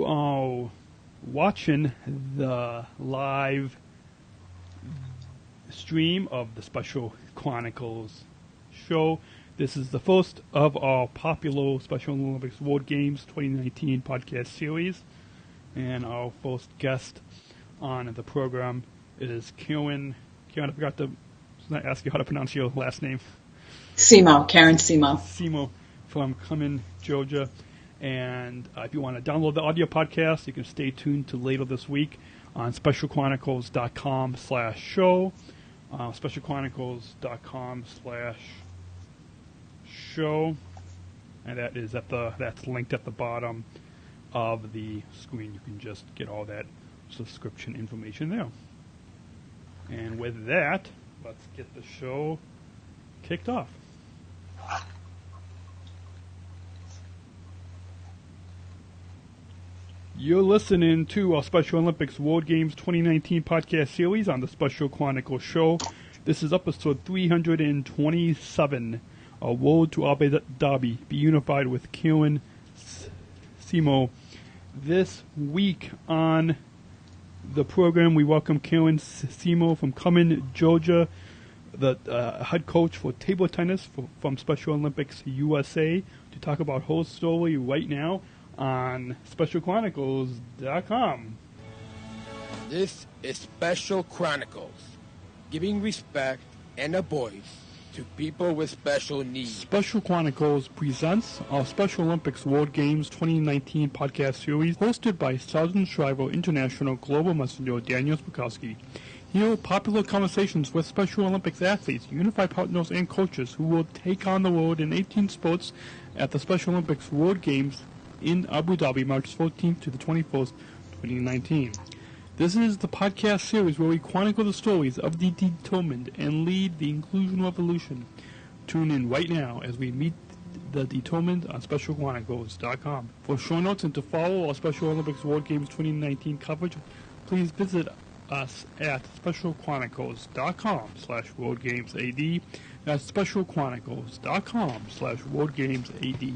you are watching the live stream of the Special Chronicles show. This is the first of our popular Special Olympics World Games 2019 podcast series. And our first guest on the program is Karen. Karen, I forgot to ask you how to pronounce your last name. Cimo, KarenCimo. Cimo from Cumming, Georgia. And if you want to download the audio podcast, you can stay tuned to later this week on specialchronicles.com/show. Specialchronicles.com/show. And that is that's linked at the bottom of the screen. You can just get all that subscription information there. And with that, let's get the show kicked off. You're listening to our Special Olympics World Games 2019 podcast series on the Special Chronicles show. This is episode 327, A Road to Abu Dhabi, Be Unified with KarenCimo. This week on the program, we welcome KarenCimo from Cumming, Georgia, the head coach for table tennis from Special Olympics USA, to talk about her story right now on SpecialChronicles.com. This is Special Chronicles, giving respect and a voice to people with special needs. Special Chronicles presents our Special Olympics World Games 2019 podcast series, hosted by Sergeant Shriver International Global Messenger Daniel Smrokowski. Hear popular conversations with Special Olympics athletes, unified partners, and coaches who will take on the world in 18 sports at the Special Olympics World Games in Abu Dhabi, March 14th to the 21st, 2019. This is the podcast series where we chronicle the stories of the determined and lead the inclusion revolution. Tune in right now as we meet the determined on SpecialChronicles.com. For show notes and to follow our Special Olympics World Games 2019 coverage, please visit us at SpecialChronicles.com/WorldGamesAD. That's SpecialChronicles.com/WorldGamesAD.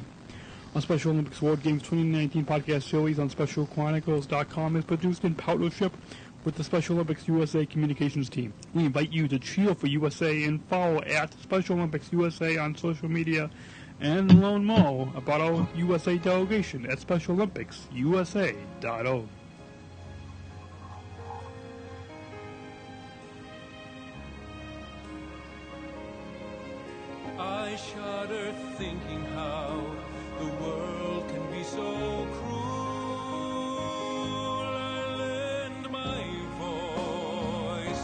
Our Special Olympics World Games 2019 podcast series on SpecialChronicles.com is produced in partnership with the Special Olympics USA communications team. We invite you to cheer for USA and follow at Special Olympics USA on social media and learn more about our USA delegation at SpecialOlympicsUSA.org. I shudder thinking how the world can be so cruel. I lend my voice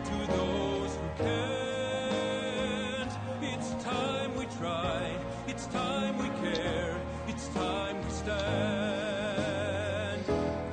to those who can't. It's time we try, it's time we care, it's time we stand.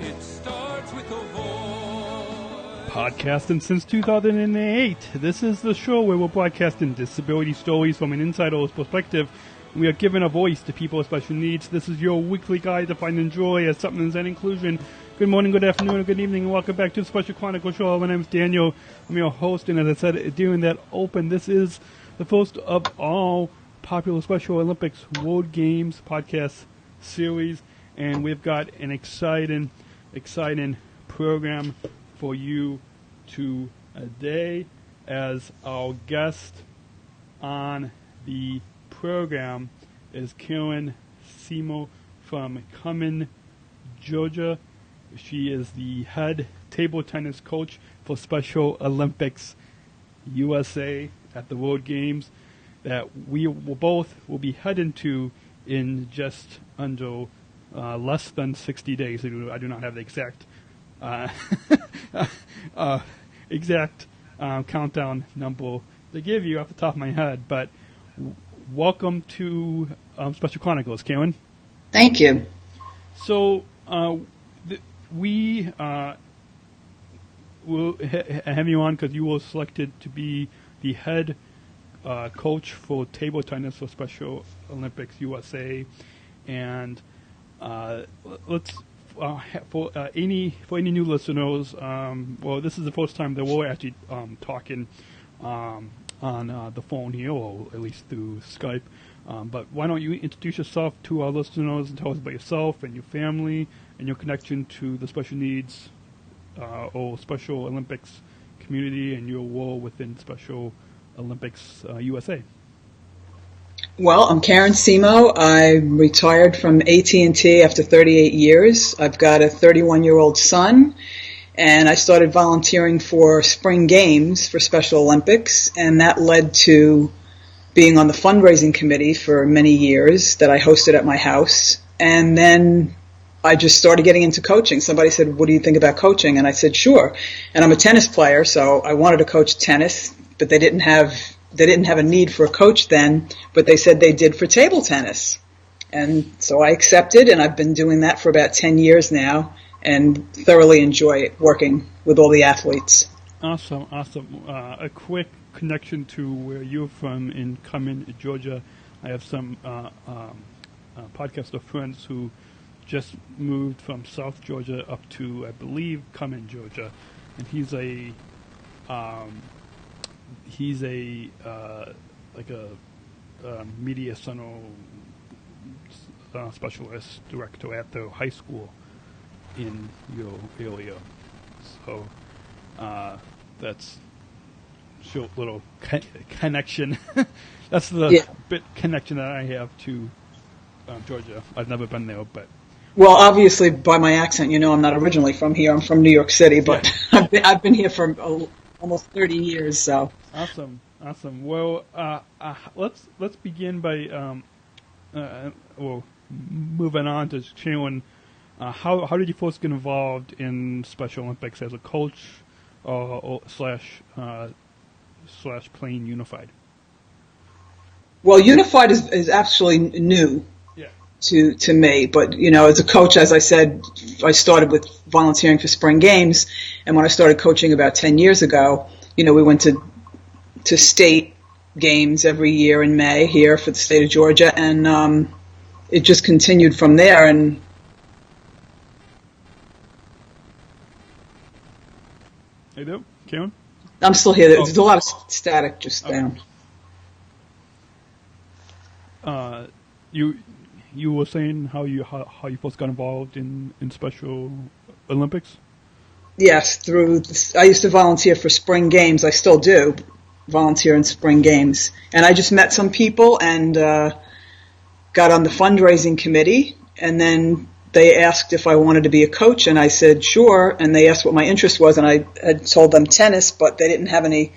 It starts with a voice. Podcasting since 2008. This is the show where we're broadcasting disability stories from an insider's perspective. We are giving a voice to people with special needs. This is your weekly guide to finding joy, acceptance, and inclusion. Good morning, good afternoon, or good evening, and welcome back to the Special Chronicles show. My name is Daniel. I'm your host, and as I said during that open, this is the first of all popular Special Olympics World Games podcast series, and we've got an exciting program for you today. As our guest on the program is KarenCimo from Cumming, Georgia. She is the head table tennis coach for Special Olympics USA at the World Games that we will be heading to in just under less than 60 days. I do not have the exact countdown number to give you off the top of my head, but welcome to Special Chronicles, Karen. Thank you. So we will have you on because you were selected to be the head coach for table tennis for Special Olympics USA, and let's for any new listeners. Well, this is the first time that we're actually talking on the phone here, or at least through Skype. But why don't you introduce yourself to our listeners and tell us about yourself and your family and your connection to the special needs or Special Olympics community and your role within Special Olympics USA. Well, I'm KarenCimo. I retired from AT&T after 38 years. I've got a 31-year-old son, and I started volunteering for spring games for Special Olympics, and that led to being on the fundraising committee for many years that I hosted at my house. And then I just started getting into coaching. Somebody said, "What do you think about coaching?" And I said, "Sure." And I'm a tennis player, so I wanted to coach tennis, but they didn't have a need for a coach then, but they said they did for table tennis. And so I accepted, and I've been doing that for about 10 years now and thoroughly enjoy it, working with all the athletes. Awesome. A quick connection to where you're from in Cumming, Georgia. I have some podcaster friends who just moved from South Georgia up to, I believe, Cumming, Georgia. And he's a media center specialist director at the high school in your area. So that's short little connection. That's the bit connection that I have to Georgia. I've never been there, but. Well, obviously, by my accent, you know I'm not originally from here. I'm from New York City, but yeah. I've been here for almost 30 years. So awesome. Well, let's begin by moving on to showing how did you first get involved in Special Olympics as a coach slash playing Unified? Well, Unified is actually new. To me, but as a coach, as I said, I started with volunteering for spring games, and when I started coaching about 10 years ago, we went to state games every year in May here for the state of Georgia, and it just continued from there. And hey, there, Karen? I'm still here. There's a lot of static just down. You were saying how you first got involved in Special Olympics? Yes, I used to volunteer for spring games. I still do volunteer in spring games. And I just met some people and got on the fundraising committee. And then they asked if I wanted to be a coach, and I said sure. And they asked what my interest was, and I had told them tennis, but they didn't have any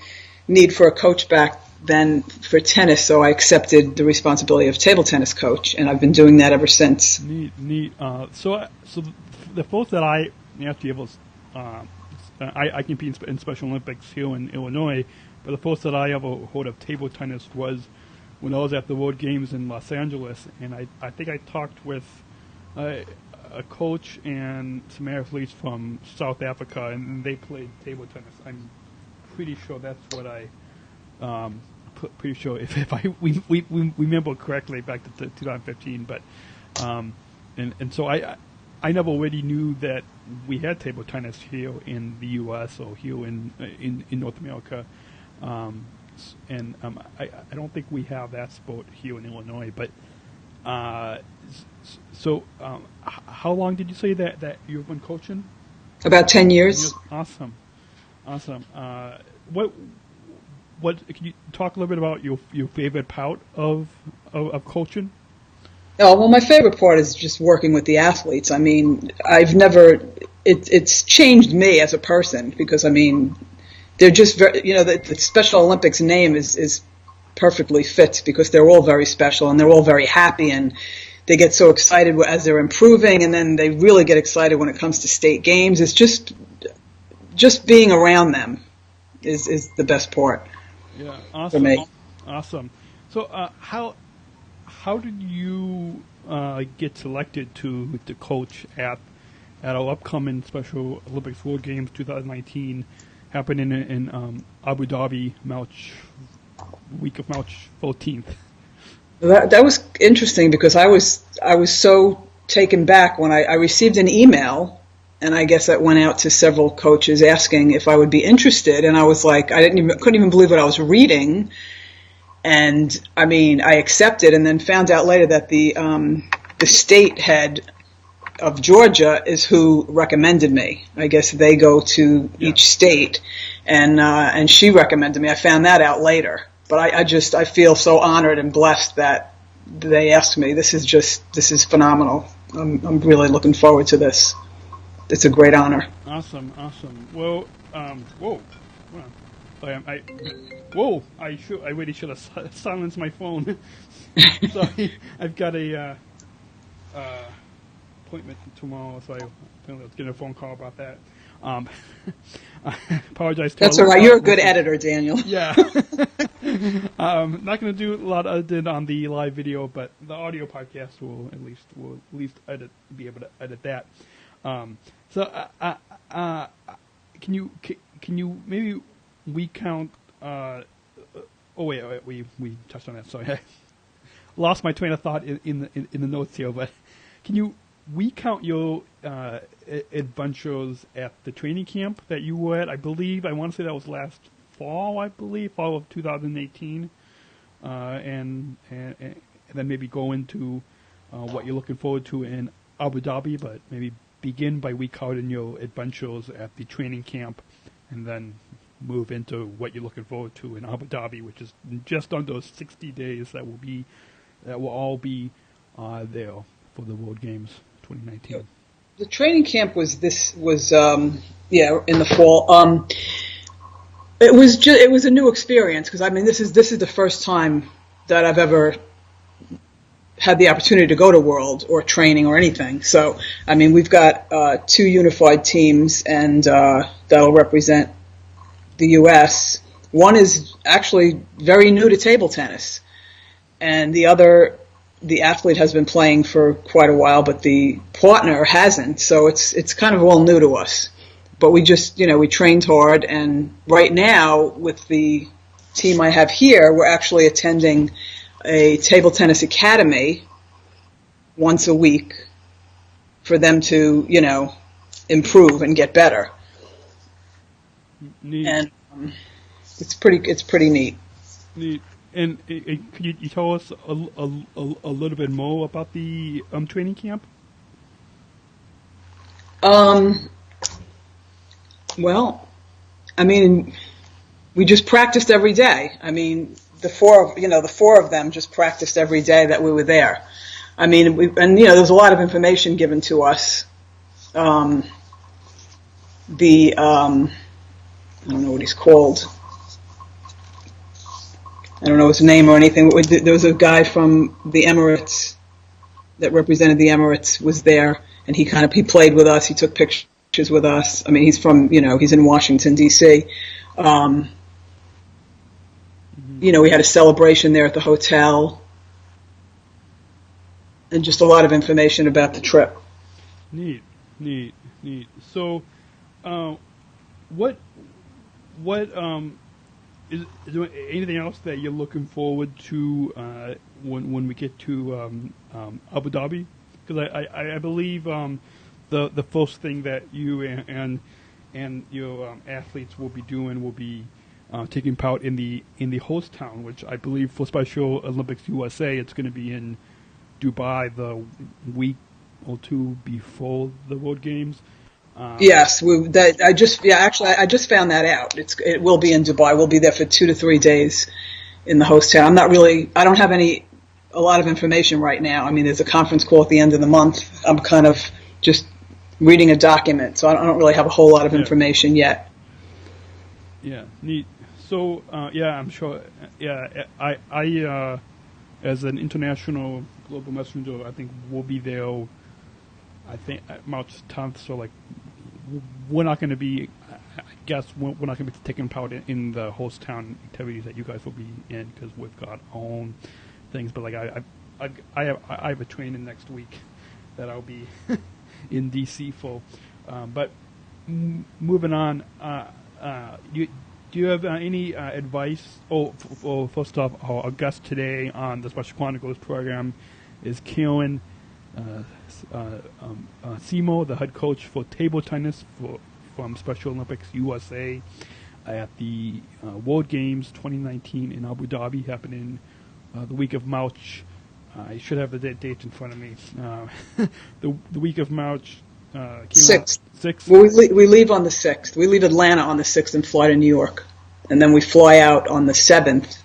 need for a coach back then for tennis, so I accepted the responsibility of table tennis coach, and I've been doing that ever since. Neat. So the first that I actually was, I compete in Special Olympics here in Illinois, but the first that I ever heard of table tennis was when I was at the World Games in Los Angeles, and I think I talked with a coach and some athletes from South Africa, and they played table tennis. I'm pretty sure that's what I. Pretty sure if we remember correctly back to 2015, but and so I never already knew that we had table tennis here in the U.S. or here in North America, and I don't think we have that sport here in Illinois. But so how long did you say that you've been coaching? About 10 years. Awesome. What can you talk a little bit about your favorite part of coaching? Oh, well, my favorite part is just working with the athletes. I mean, it's changed me as a person because, I mean, they're just very, the Special Olympics name is perfectly fit because they're all very special and they're all very happy and they get so excited as they're improving, and then they really get excited when it comes to state games. It's just being around them is the best part. Yeah, awesome. For me. Awesome. So, how did you get selected to coach at our upcoming Special Olympics World Games 2019 happening in Abu Dhabi, week of March 14th? That was interesting because I was so taken back when I received an email. And I guess that went out to several coaches asking if I would be interested. And I was like, couldn't even believe what I was reading. And I mean, I accepted and then found out later that the state had of Georgia is who recommended me. I guess they go to each state, and she recommended me. I found that out later, but I feel so honored and blessed that they asked me. This is phenomenal. I'm really looking forward to this. It's a great honor. Awesome. Well, whoa. I really should have silenced my phone. Sorry, I've got a appointment tomorrow, so I was getting a phone call about that. I apologize. That's all right. You're a good editor, Daniel. Yeah. Not going to do a lot other than on the live video, but the audio podcast will at least be able to edit that. Can you maybe recount? We touched on that. Sorry, I lost my train of thought in the notes here. But can you recount your adventures at the training camp that you were at? I want to say that was last fall. Fall of 2018, and then maybe go into what you're looking forward to in Abu Dhabi, but maybe begin by recounting your adventures at the training camp, and then move into what you're looking forward to in Abu Dhabi, which is just under 60 days that will all be there for the World Games 2019. The training camp was in the fall. It was a new experience because this is the first time that I've ever had the opportunity to go to World or training or anything. So we've got 2 unified teams, and that'll represent the U.S. One is actually very new to table tennis, and the athlete has been playing for quite a while, but the partner hasn't. So it's kind of all new to us. But we just, we trained hard, and right now with the team I have here, we're actually attending a table tennis academy once a week for them to, improve and get better. Neat. And it's pretty neat. Neat. And could you tell us a little bit more about the training camp? Well, we just practiced every day. The four of them just practiced every day that we were there. There's a lot of information given to us. I don't know what he's called. I don't know his name or anything. There was a guy from the Emirates that represented the Emirates was there, and he played with us. He took pictures with us. He's from, he's in Washington, D.C. We had a celebration there at the hotel, and just a lot of information about the trip. Neat. So, what is there anything else that you're looking forward to when we get to Abu Dhabi? Because I believe the first thing that you and your athletes will be doing will be taking part in the host town, which I believe for Special Olympics USA, it's going to be in Dubai the week or 2 before the World Games. Yes, I just found that out. It will be in Dubai. We'll be there for 2 to 3 days in the host town. I don't have a lot of information right now. There's a conference call at the end of the month. I'm kind of just reading a document, so I don't really have a whole lot of information yet. Yeah, neat. So, I'm sure. Yeah, I as an international global messenger, I think we'll be there. I think March 10th. So, we're not going to be. I guess we're not going to be taking part in the host town activities that you guys will be in because we've got our own things. But I have a training next week that I'll be in DC for. But moving on, do you have any advice? First off, our guest today on the Special Chronicles program is KarenCimo, the head coach for table tennis from Special Olympics USA at the World Games 2019 in Abu Dhabi, happening the week of March I should have the date in front of me. The week of March. 6th. 6th? Well, we leave on the 6th. We leave Atlanta on the 6th and fly to New York. And then we fly out on the 7th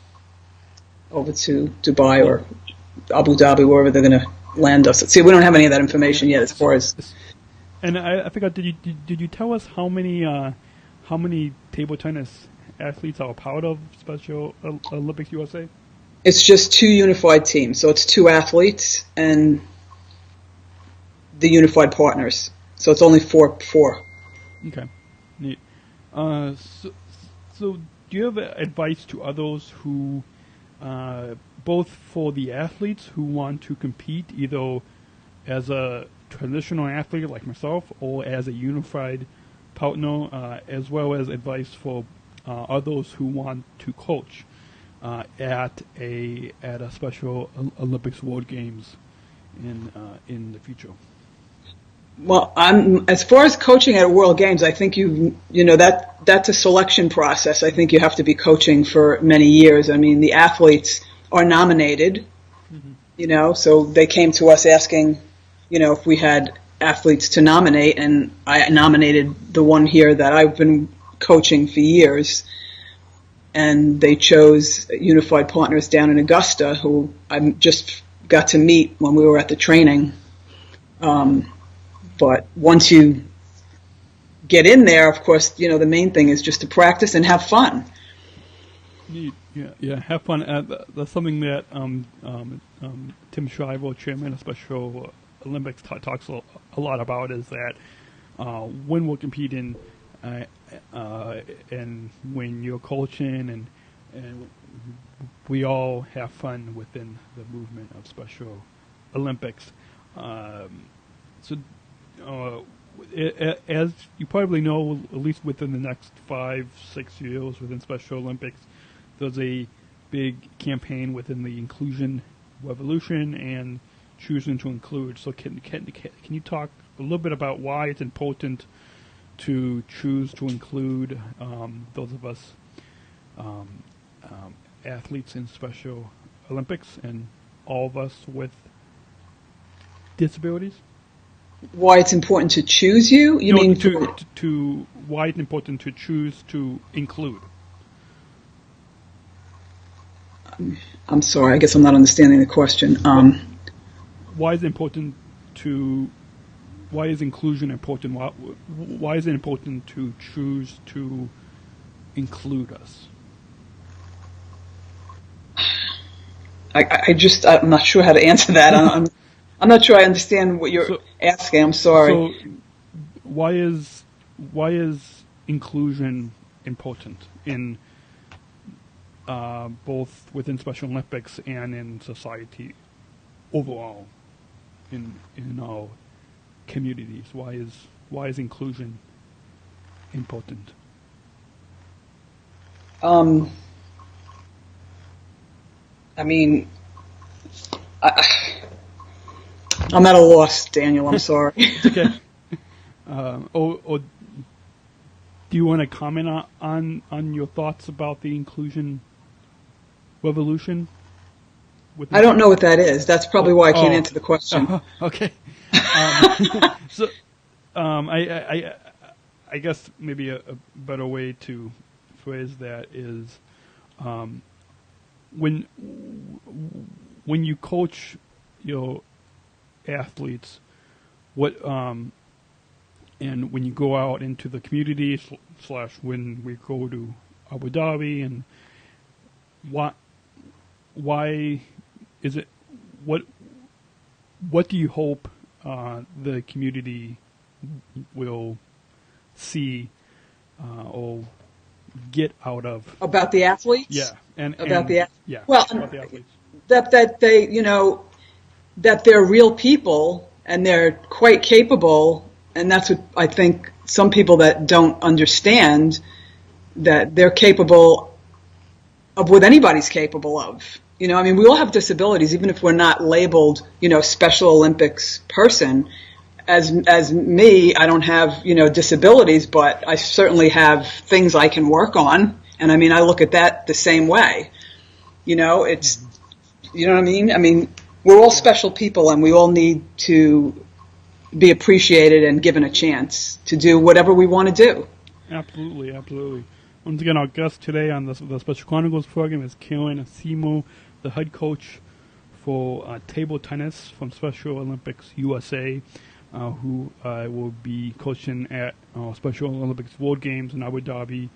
over to Dubai or Abu Dhabi, wherever they're going to land us. See, we don't have any of that information yet as far as... And I forgot, did you tell us how many table tennis athletes are a part of Special Olympics USA? It's just 2 unified teams. So it's 2 athletes and the unified partners. So it's only 4. Okay. Neat. So do you have advice to others who, both for the athletes who want to compete either as a traditional athlete like myself or as a unified partner, as well as advice for others who want to coach at a Special Olympics World Games in the future? Well, as far as coaching at World Games, I think that's a selection process. I think you have to be coaching for many years. I mean, the athletes are nominated, so they came to us asking, if we had athletes to nominate, and I nominated the one here that I've been coaching for years, and they chose unified partners down in Augusta, who I just got to meet when we were at the training. But once you get in there, of course, the main thing is just to practice and have fun. Yeah, have fun. That's something that Tim Shriver, chairman of Special Olympics, talks a lot about, is that when we're competing and when you're coaching and we all have fun within the movement of Special Olympics. As you probably know, at least within the next 5-6 years within Special Olympics, there's a big campaign within the inclusion revolution and choosing to include. So can you talk a little bit about why it's important to choose to include those of us athletes in Special Olympics and all of us with disabilities? Why it's important to choose you? To why it's important to choose to include? I'm sorry, I guess I'm not understanding the question. Why is inclusion important? Why is it important to choose to include us? I'm not sure how to answer that. I'm not sure I understand what you're asking. I'm sorry. So, why is inclusion important in both within Special Olympics and in society overall, in our communities? Why is inclusion important? I'm at a loss, Daniel. I'm sorry. It's okay. Or do you want to comment on your thoughts about the inclusion revolution? I don't know what that is. That's probably why I can't answer the question. Okay. I guess maybe a better way to phrase that is when you coach your athletes, and when you go out into the community / when we go to Abu Dhabi, and why is it, what do you hope the community will see or get out of about the athletes? Yeah, about the athletes. That they that they're real people and they're quite capable, and that's what I think some people that don't understand, that they're capable of what anybody's capable of. We all have disabilities, even if we're not labeled, Special Olympics person. As me, I don't have, disabilities, but I certainly have things I can work on. And I look at that the same way. It's, you know what I mean? we're all special people, and we all need to be appreciated and given a chance to do whatever we want to do. Absolutely, absolutely. Once again, our guest today on the Special Chronicles program is KarenCimo, the head coach for table tennis from Special Olympics USA, who will be coaching at Special Olympics World Games in Abu Dhabi,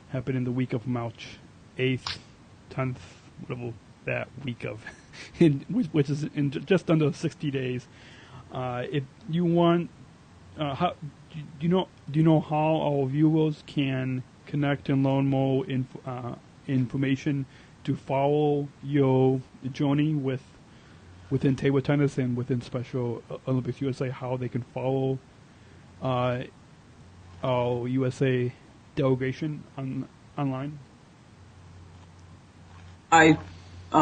happening the week of March 8th, 10th, whatever that week of, which is in just under 60 days. If you want, do you know how our viewers can connect and learn more information to follow your journey within table tennis and within Special Olympics USA? How they can follow our USA delegation online? I'm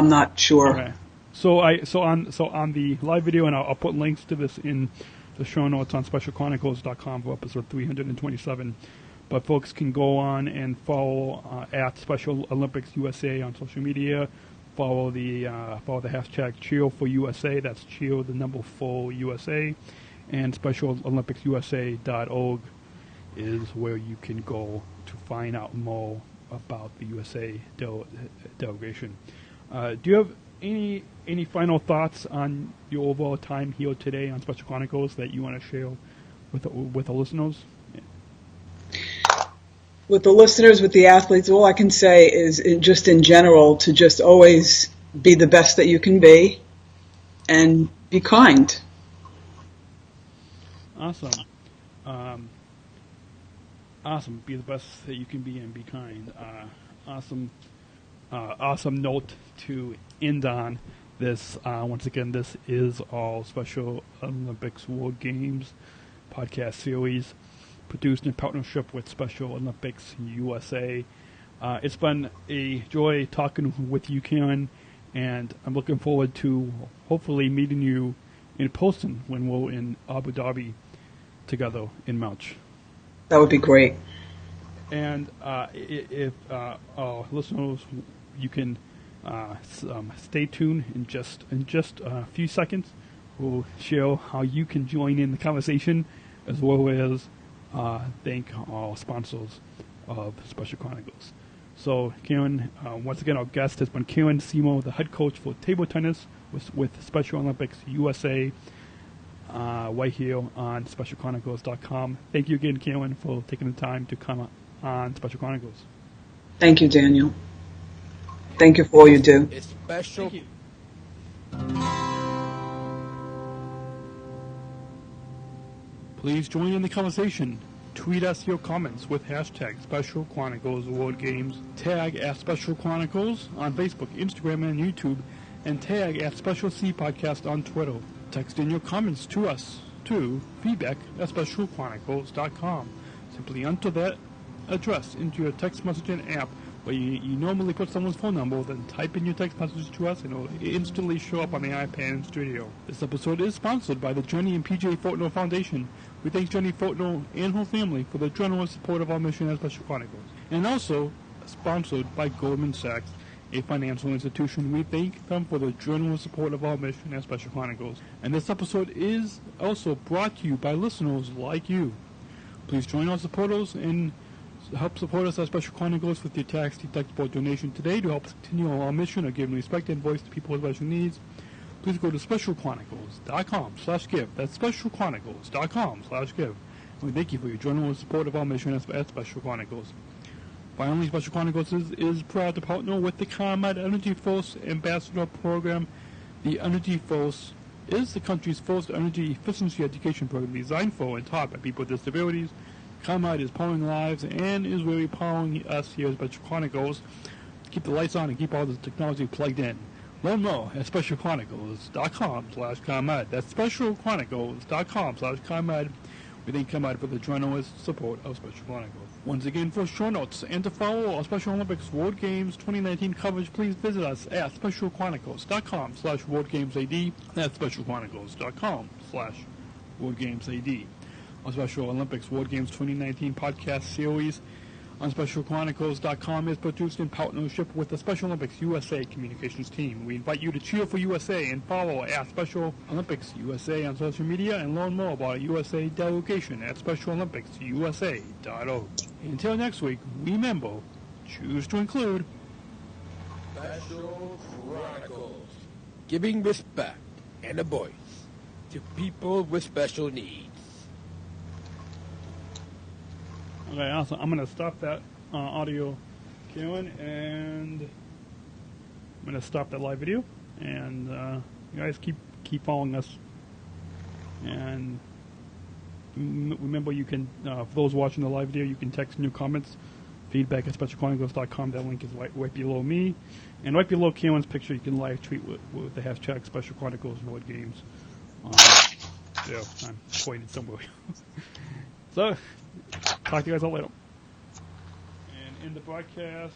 not sure. Okay. So on the live video, and I'll put links to this in the show notes on specialchronicles.com for episode 327. But folks can go on and follow at Special Olympics USA on social media. Follow the hashtag Cheer for USA. That's Cheer the number 4 USA, and SpecialOlympicsUSA.org is where you can go to find out more about the USA delegation. Do you have any final thoughts on your overall time here today on Special Chronicles that you want to share with the listeners? With the listeners, with the athletes, all I can say is just in general to just always be the best that you can be and be kind. Awesome. Awesome. Be the best that you can be and be kind. Awesome note to end on. This once again, this is all Special Olympics World Games podcast series, produced in partnership with Special Olympics USA. It's been a joy talking with you, Karen, and I'm looking forward to hopefully meeting you in person when we're in Abu Dhabi together in March. That would be great. And if listeners, you can stay tuned in just a few seconds. We'll share how you can join in the conversation, as well as thank our sponsors of Special Chronicles. So, Karen, once again, our guest has been KarenCimo, the head coach for table tennis with Special Olympics USA, right here on SpecialChronicles.com. Thank you again, Karen, for taking the time to come on Special Chronicles. Thank you, Daniel. Thank you for all you do. It's special. Thank you. Please join in the conversation. Tweet us your comments with hashtag Special Chronicles World Games. Tag at Special Chronicles on Facebook, Instagram, and YouTube, and tag at Special C Podcast on Twitter. Text in your comments to us to feedback@specialchronicles.com. Simply enter that address into your text messaging app where you normally put someone's phone number, then type in your text message to us and it will instantly show up on the iPad in studio. This episode is sponsored by the Jenny and PJ Fortner Foundation. We thank Jenny Fortner and her family for the generous support of our mission at Special Chronicles. And also sponsored by Goldman Sachs, a financial institution. We thank them for the generous support of our mission at Special Chronicles. And this episode is also brought to you by listeners like you. Please join our supporters and help support us at Special Chronicles with your tax-deductible donation today to help continue our mission of giving respect and voice to people with special needs. Please go to specialchronicles.com/give. That's specialchronicles.com/give. We thank you for your generous support of our mission at Special Chronicles. Finally, Special Chronicles is proud to partner with the ComEd Energy Force Ambassador Program. The Energy Force is the country's first energy efficiency education program designed for and taught by people with disabilities. ComEd is powering lives and is really powering us here at Special Chronicles to keep the lights on and keep all the technology plugged in. Learn more at specialchronicles.com/ComEd. That's specialchronicles.com/ComEd. We thank ComEd for the generous support of Special Chronicles. Once again, for show notes and to follow our Special Olympics World Games 2019 coverage, please visit us at specialchronicles.com/WorldGamesAD. That's specialchronicles.com/WorldGamesAD. Our Special Olympics World Games 2019 podcast series on SpecialChronicles.com is produced in partnership with the Special Olympics USA communications team. We invite you to cheer for USA and follow at Special Olympics USA on social media and learn more about USA delegation at SpecialOlympicsUSA.org. Until next week, remember, choose to include Special Chronicles, giving respect and a voice to people with special needs. Okay, awesome. I'm going to stop that audio, Karen, and I'm going to stop that live video. And you guys keep following us. And remember, you can, for those watching the live video, you can text new comments, feedback at SpecialChronicles.com. That link is right below me. And right below Karen's picture, you can live tweet with the hashtag Special Chronicles Board Games. Yeah, I'm pointed somewhere. So, talk to you guys all later. And in the broadcast...